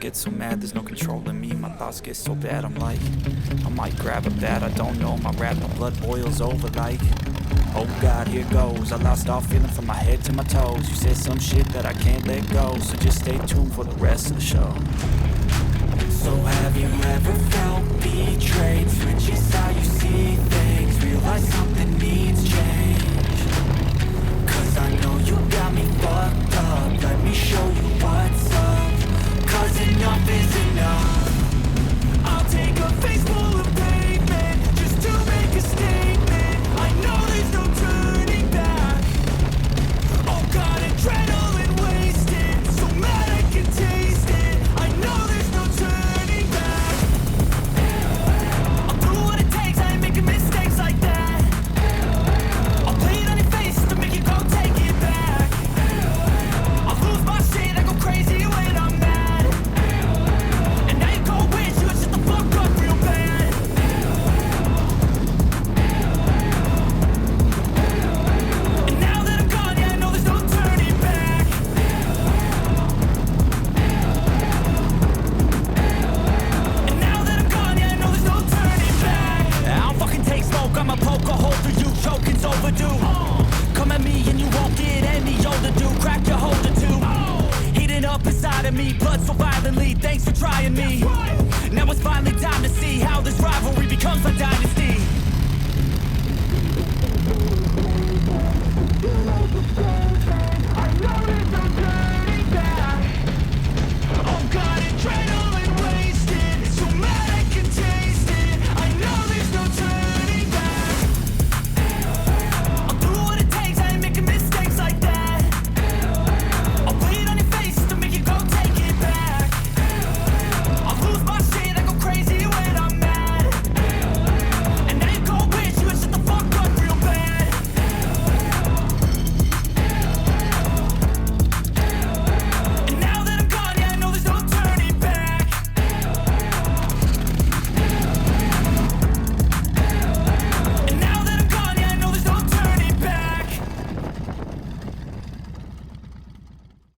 get so mad, there's no controlling me. My thoughts get so bad, I'm like, I might grab a bat, I don't know. My rap, my blood boils over like, oh God, here goes. I lost all feeling from my head to my toes. You said some shit that I can't let go, so just stay tuned for the rest of the show. So have you ever felt betrayed? Switches how you see things, realize something needs change. Cause I know you got me fucked up, let me show you what's up. Cause enough is enough. I'll take a face full of pavement just to make a statement. I know there's no turning back. Oh God, adrenaline wasted, so mad I can taste it. I know there's no turning back. I'll do what it takes, I ain't making mistakes like that. I'll play it on your face to make you go take it back. I'll lose my shit, I go crazy when I'm mad. And now you go wish you would shut the fuck up real bad. And now that I'm gone, yeah, I know there's no turning back. And now that I'm gone, yeah, I know there's no turning back. I don't fucking take smoke, I'ma poke a hole through you, choking's overdue. Come at me and you won't get any older, dude. Crack your holder too. Heating up inside of me, blood so violently. Thanks for trying me. Now it's finally time to see how this rivalry becomes a dynasty.